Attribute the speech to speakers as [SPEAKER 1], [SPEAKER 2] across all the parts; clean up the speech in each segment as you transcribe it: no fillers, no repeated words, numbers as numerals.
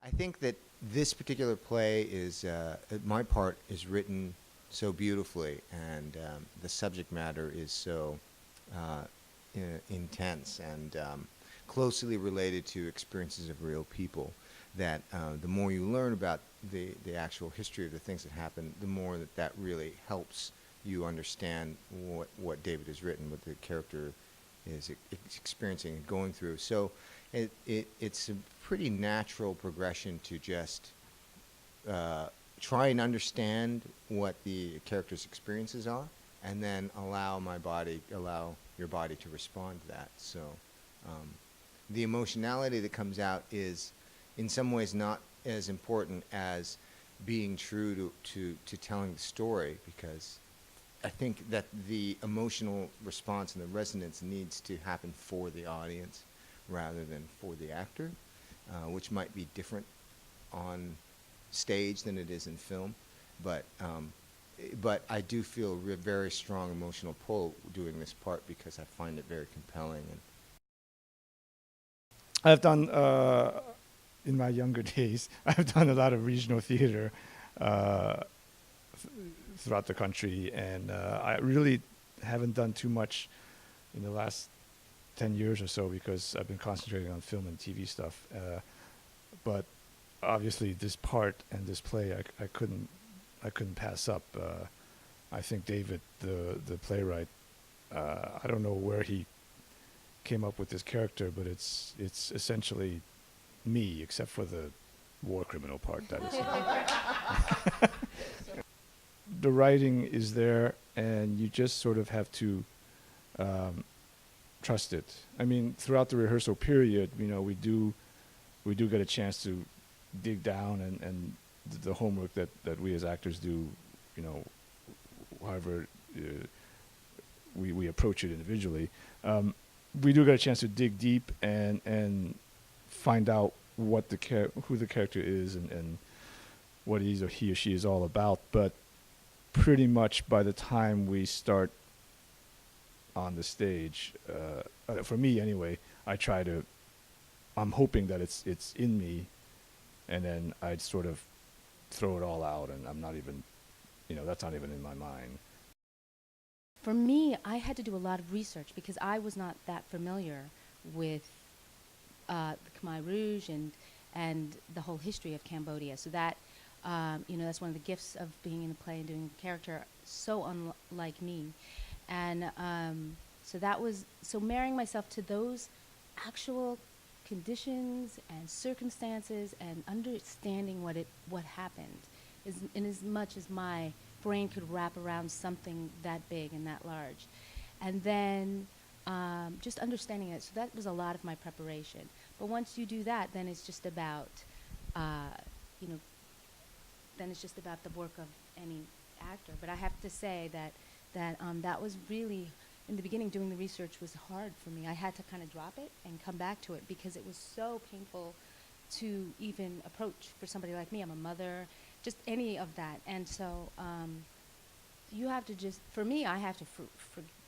[SPEAKER 1] I think that this particular play is, my part is written so beautifully, and the subject matter is so intense and closely related to experiences of real people that the more you learn about the actual history of the things that happen, the more that really helps you understand what David has written, what the character is experiencing and going through. So it's a pretty natural progression to just try and understand what the character's experiences are, and then allow your body to respond to that. So the emotionality that comes out is in some ways not as important as being true to telling the story, because I think that the emotional response and the resonance needs to happen for the audience rather than for the actor, which might be different on stage than it is in film. But I do feel a very strong emotional pull doing this part because I find it very compelling. And
[SPEAKER 2] I've done, in my younger days, I've done a lot of regional theater throughout the country, and I really haven't done too much in the last 10 years or so because I've been concentrating on film and TV stuff. But obviously this part and this play I couldn't pass up. I think David, the playwright, I don't know where he came up with this character, but it's essentially me, except for the war criminal part. That is. The writing is there, and you just sort of have to trust it. I mean, throughout the rehearsal period, we do get a chance to dig down and the homework that we as actors do, however we approach it individually. We do get a chance to dig deep and find out who the character is and what he or she is all about. But pretty much by the time we start on the stage, for me anyway, I'm hoping that it's in me, and then I'd sort of throw it all out, and I'm not even, that's not even in my mind.
[SPEAKER 3] For me, I had to do a lot of research because I was not that familiar with the Khmer Rouge and the whole history of Cambodia. So that, that's one of the gifts of being in the play and doing the character so unlike me. And so marrying myself to those actual conditions and circumstances and understanding what happened is in as much as my brain could wrap around something that big and that large. And then just understanding it. So that was a lot of my preparation. But once you do that, then it's just about, then it's just about the work of any actor. But I have to say that was really, in the beginning, doing the research was hard for me. I had to kind of drop it and come back to it because it was so painful to even approach for somebody like me. I'm a mother, just any of that. And so you have to just, for me, I have to,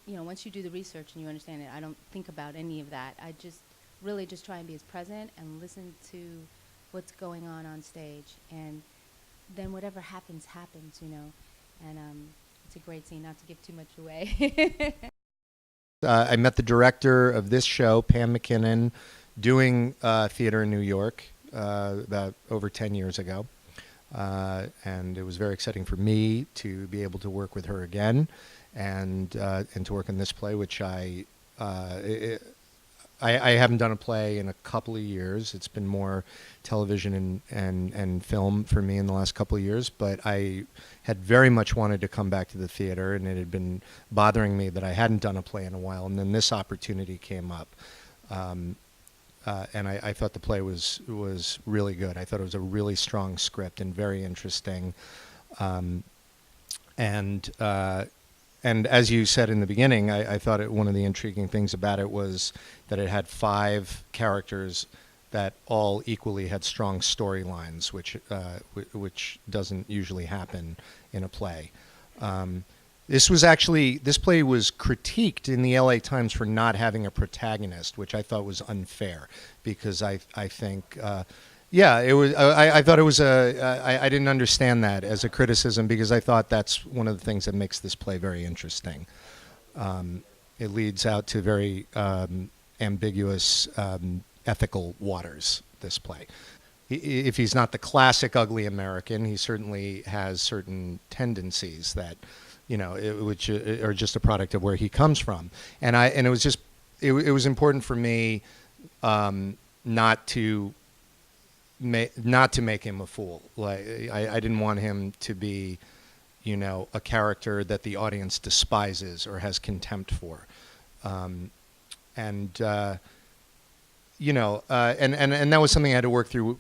[SPEAKER 3] once you do the research and you understand it, I don't think about any of that. I just really just try and be as present and listen to what's going on stage. And then whatever happens, and it's a great scene, not to give too much away.
[SPEAKER 4] I met the director of this show, Pam McKinnon, doing theater in New York about over 10 years ago. And it was very exciting for me to be able to work with her again and to work in this play, which I haven't done a play in a couple of years. It's been more television and film for me in the last couple of years, but I had very much wanted to come back to the theater, and it had been bothering me that I hadn't done a play in a while, and then this opportunity came up. And I thought the play was really good. I thought it was a really strong script and very interesting. And as you said in the beginning, I thought one of the intriguing things about it was that it had 5 characters that all equally had strong storylines, which doesn't usually happen in a play. This play was critiqued in the LA Times for not having a protagonist, which I thought was unfair, because I think Yeah, it was. I thought it was I didn't understand that as a criticism because I thought that's one of the things that makes this play very interesting. It leads out to very ambiguous ethical waters. This play. If he's not the classic ugly American, he certainly has certain tendencies that, which are just a product of where he comes from. And it was just it was important for me not to make him a fool. Like I didn't want him to be, a character that the audience despises or has contempt for, and that was something I had to work through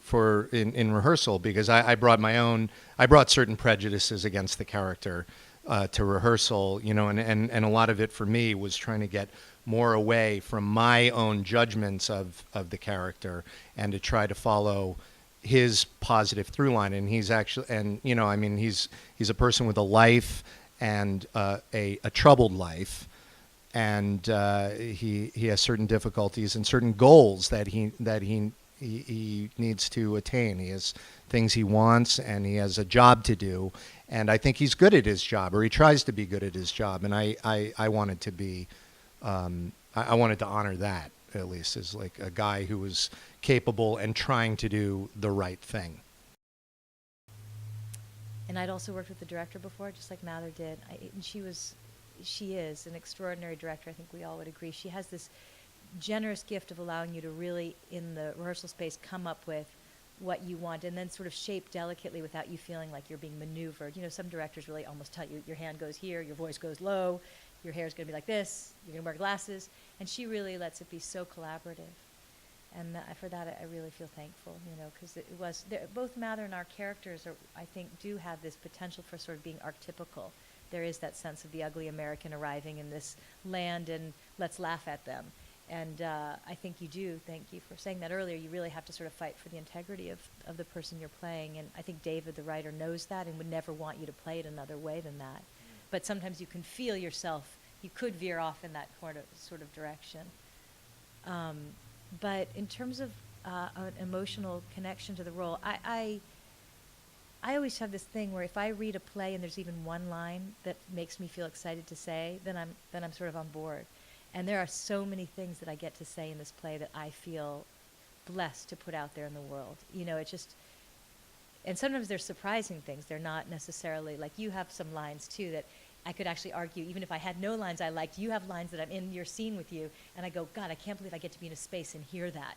[SPEAKER 4] in rehearsal because I brought certain prejudices against the character to rehearsal, and a lot of it for me was trying to get more away from my own judgments of the character and to try to follow his positive through line. And he's actually, he's a person with a life and a troubled life, and he has certain difficulties and certain goals that he needs to attain. He has things he wants, and he has a job to do. And I think he's good at his job, or he tries to be good at his job. And I wanted to be, I wanted to honor that, at least, as like a guy who was capable and trying to do the right thing.
[SPEAKER 5] And I'd also worked with the director before, just like Mather did. And she is an extraordinary director. I think we all would agree. She has this generous gift of allowing you to really, in the rehearsal space, come up with what you want and then sort of shape delicately without you feeling like you're being maneuvered. Some directors really almost tell you your hand goes here, your voice goes low, your hair's going to be like this, you're going to wear glasses. And she really lets it be so collaborative. And for that, I really feel thankful, because it was, both Mather and our characters I think, do have this potential for sort of being archetypical. There is that sense of the ugly American arriving in this land and let's laugh at them. And I think you do, thank you for saying that earlier, you really have to sort of fight for the integrity of the person you're playing. And I think David, the writer, knows that and would never want you to play it another way than that. But sometimes you can feel yourself, you could veer off in that sort of direction. But in terms of an emotional connection to the role, I always have this thing where if I read a play and there's even one line that makes me feel excited to say, then I'm sort of on board. And there are so many things that I get to say in this play that I feel blessed to put out there in the world. It's just, and sometimes they're surprising things. They're not necessarily, like you have some lines too that I could actually argue, even if I had no lines I liked, you have lines that I'm in your scene with you, and I go, God, I can't believe I get to be in a space and hear that.